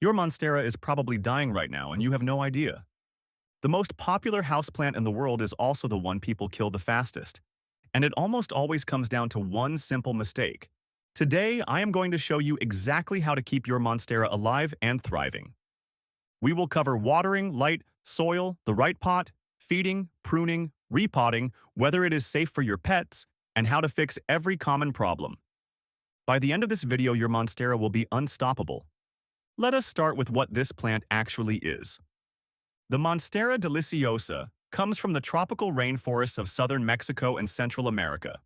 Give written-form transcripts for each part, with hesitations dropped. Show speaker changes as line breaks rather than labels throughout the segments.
Your Monstera is probably dying right now and you have no idea. The most popular houseplant in the world is also the one people kill the fastest. And it almost always comes down to one simple mistake. Today, I am going to show you exactly how to keep your Monstera alive and thriving. We will cover watering, light, soil, the right pot, feeding, pruning, repotting, whether it is safe for your pets, and how to fix every common problem. By the end of this video, your Monstera will be unstoppable. Let us start with what this plant actually is. The Monstera deliciosa comes from the tropical rainforests of southern Mexico and Central America.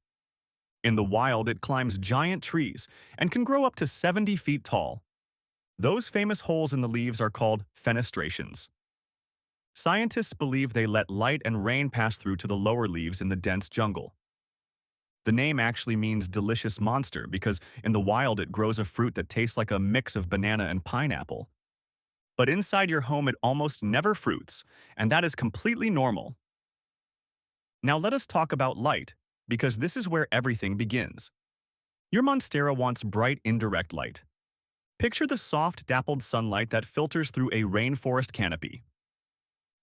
In the wild, it climbs giant trees and can grow up to 70 feet tall. Those famous holes in the leaves are called fenestrations. Scientists believe they let light and rain pass through to the lower leaves in the dense jungle. The name actually means delicious monster because in the wild it grows a fruit that tastes like a mix of banana and pineapple. But inside your home it almost never fruits, and that is completely normal. Now let us talk about light, because this is where everything begins. Your Monstera wants bright indirect light. Picture the soft, dappled sunlight that filters through a rainforest canopy.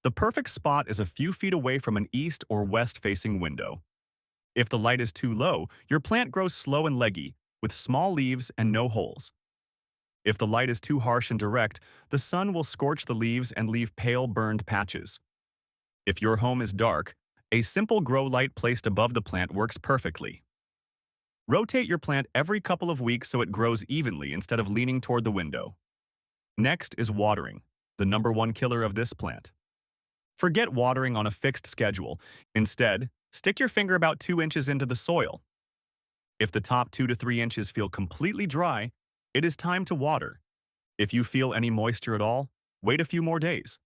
The perfect spot is a few feet away from an east or west-facing window. If the light is too low, your plant grows slow and leggy, with small leaves and no holes. If the light is too harsh and direct, the sun will scorch the leaves and leave pale, burned patches. If your home is dark, a simple grow light placed above the plant works perfectly. Rotate your plant every couple of weeks so it grows evenly instead of leaning toward the window. Next is watering, the #1 killer of this plant. Forget watering on a fixed schedule. Instead, stick your finger about 2 inches into the soil. If the top 2 to 3 inches feel completely dry, it is time to water. If you feel any moisture at all, wait a few more days.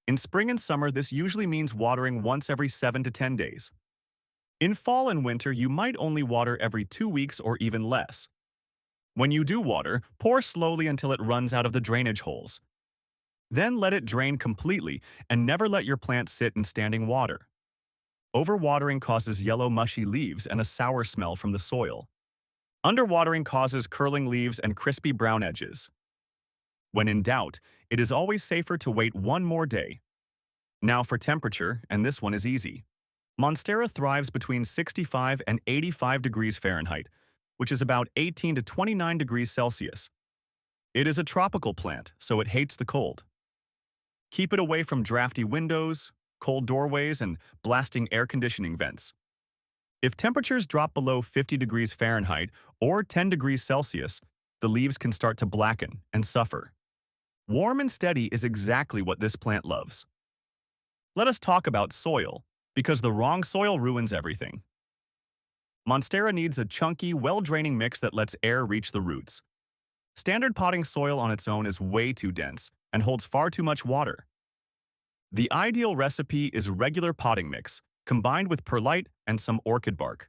In spring and summer, this usually means watering once every 7 to 10 days. In fall and winter, you might only water every 2 weeks or even less. When you do water, pour slowly until it runs out of the drainage holes. Then let it drain completely and never let your plant sit in standing water. Overwatering causes yellow mushy leaves and a sour smell from the soil. Underwatering causes curling leaves and crispy brown edges. When in doubt, it is always safer to wait one more day. Now for temperature, and this one is easy. Monstera thrives between 65 and 85 degrees Fahrenheit, which is about 18 to 29 degrees Celsius. It is a tropical plant, so it hates the cold. Keep it away from drafty windows, cold doorways, and blasting air conditioning vents. If temperatures drop below 50 degrees Fahrenheit or 10 degrees Celsius, the leaves can start to blacken and suffer. Warm and steady is exactly what this plant loves. Let us talk about soil, because the wrong soil ruins everything. Monstera needs a chunky, well-draining mix that lets air reach the roots. Standard potting soil on its own is way too dense and holds far too much water. The ideal recipe is regular potting mix, combined with perlite and some orchid bark.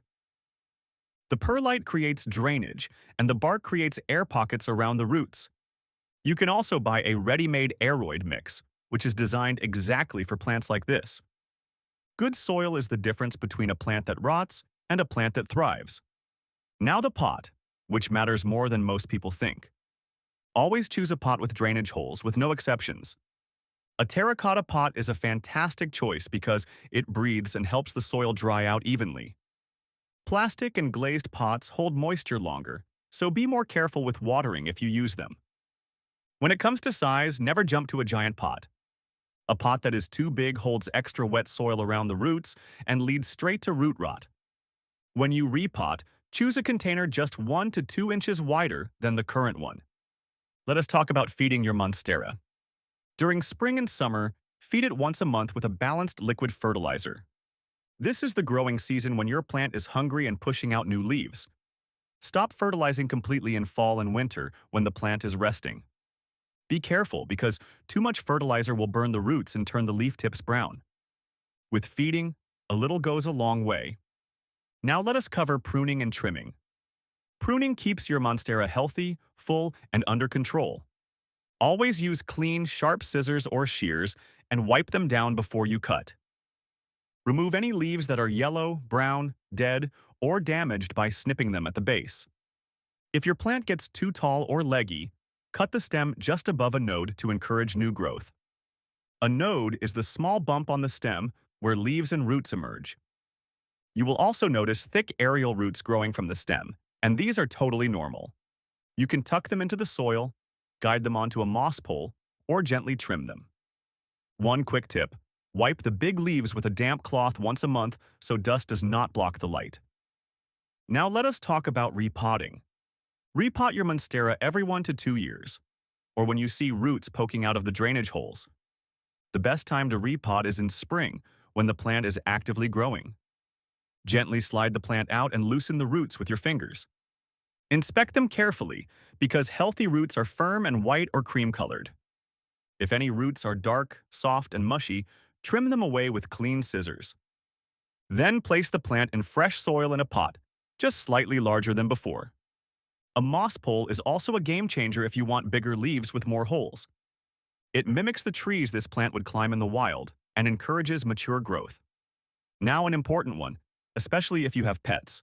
The perlite creates drainage, and the bark creates air pockets around the roots. You can also buy a ready-made aeroid mix, which is designed exactly for plants like this. Good soil is the difference between a plant that rots and a plant that thrives. Now the pot, which matters more than most people think. Always choose a pot with drainage holes, with no exceptions. A terracotta pot is a fantastic choice because it breathes and helps the soil dry out evenly. Plastic and glazed pots hold moisture longer, so be more careful with watering if you use them. When it comes to size, never jump to a giant pot. A pot that is too big holds extra wet soil around the roots and leads straight to root rot. When you repot, choose a container just 1 to 2 inches wider than the current one. Let us talk about feeding your Monstera. During spring and summer, feed it once a month with a balanced liquid fertilizer. This is the growing season when your plant is hungry and pushing out new leaves. Stop fertilizing completely in fall and winter when the plant is resting. Be careful because too much fertilizer will burn the roots and turn the leaf tips brown. With feeding, a little goes a long way. Now let us cover pruning and trimming. Pruning keeps your Monstera healthy, full, and under control. Always use clean, sharp scissors or shears and wipe them down before you cut. Remove any leaves that are yellow, brown, dead, or damaged by snipping them at the base. If your plant gets too tall or leggy, cut the stem just above a node to encourage new growth. A node is the small bump on the stem where leaves and roots emerge. You will also notice thick aerial roots growing from the stem, and these are totally normal. You can tuck them into the soil, guide them onto a moss pole, or gently trim them. One quick tip: wipe the big leaves with a damp cloth once a month so dust does not block the light. Now let us talk about repotting. Repot your Monstera every 1 to 2 years, or when you see roots poking out of the drainage holes. The best time to repot is in spring, when the plant is actively growing. Gently slide the plant out and loosen the roots with your fingers. Inspect them carefully, because healthy roots are firm and white or cream-colored. If any roots are dark, soft, and mushy, trim them away with clean scissors. Then place the plant in fresh soil in a pot, just slightly larger than before. A moss pole is also a game changer if you want bigger leaves with more holes. It mimics the trees this plant would climb in the wild and encourages mature growth. Now an important one, especially if you have pets.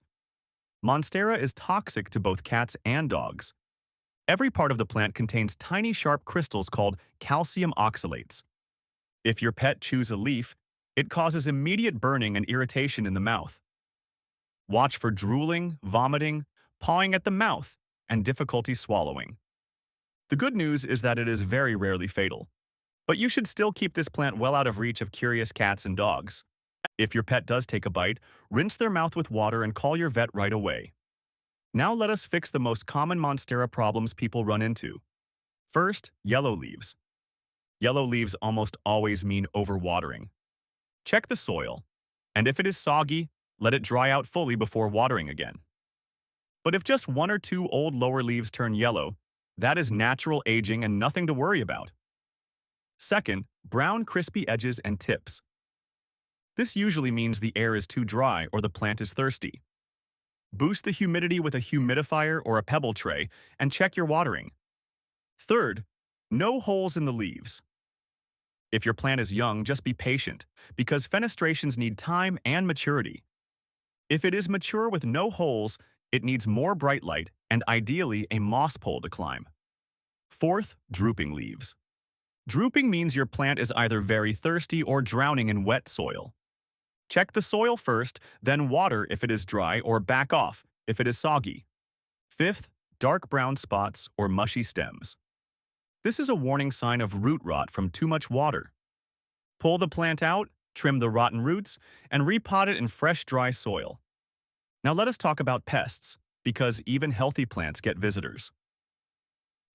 Monstera is toxic to both cats and dogs. Every part of the plant contains tiny sharp crystals called calcium oxalates. If your pet chews a leaf, it causes immediate burning and irritation in the mouth. Watch for drooling, vomiting, pawing at the mouth, and difficulty swallowing. The good news is that it is very rarely fatal, but you should still keep this plant well out of reach of curious cats and dogs. If your pet does take a bite, rinse their mouth with water and call your vet right away. Now let us fix the most common Monstera problems people run into. First, yellow leaves. Yellow leaves almost always mean overwatering. Check the soil, and if it is soggy, let it dry out fully before watering again. But if just 1 or 2 old lower leaves turn yellow, that is natural aging and nothing to worry about. Second, brown crispy edges and tips. This usually means the air is too dry or the plant is thirsty. Boost the humidity with a humidifier or a pebble tray and check your watering. Third, no holes in the leaves. If your plant is young, just be patient, because fenestrations need time and maturity. If it is mature with no holes, it needs more bright light and ideally a moss pole to climb. Fourth, drooping leaves. Drooping means your plant is either very thirsty or drowning in wet soil. Check the soil first, then water if it is dry or back off if it is soggy. Fifth, dark brown spots or mushy stems. This is a warning sign of root rot from too much water. Pull the plant out, trim the rotten roots, and repot it in fresh, dry soil. Now let us talk about pests, because even healthy plants get visitors.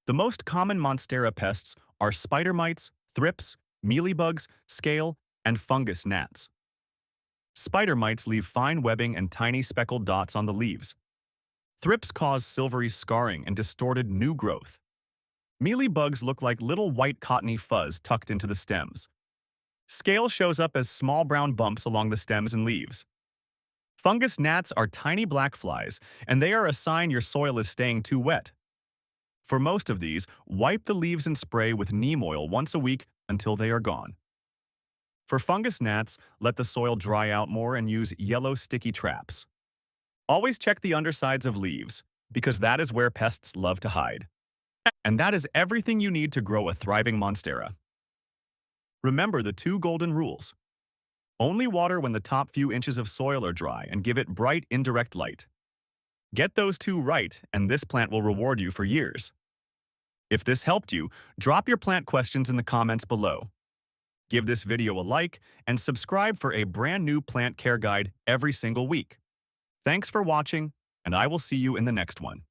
The most common Monstera pests are spider mites, thrips, mealybugs, scale, and fungus gnats. Spider mites leave fine webbing and tiny speckled dots on the leaves. Thrips cause silvery scarring and distorted new growth. Mealybugs look like little white cottony fuzz tucked into the stems. Scale shows up as small brown bumps along the stems and leaves. Fungus gnats are tiny black flies, and they are a sign your soil is staying too wet. For most of these, wipe the leaves and spray with neem oil once a week until they are gone. For fungus gnats, let the soil dry out more and use yellow sticky traps. Always check the undersides of leaves, because that is where pests love to hide. And that is everything you need to grow a thriving Monstera. Remember the 2 golden rules. Only water when the top few inches of soil are dry and give it bright, indirect light. Get those 2 right, and this plant will reward you for years. If this helped you, drop your plant questions in the comments below. Give this video a like and subscribe for a brand new plant care guide every single week. Thanks for watching, and I will see you in the next one.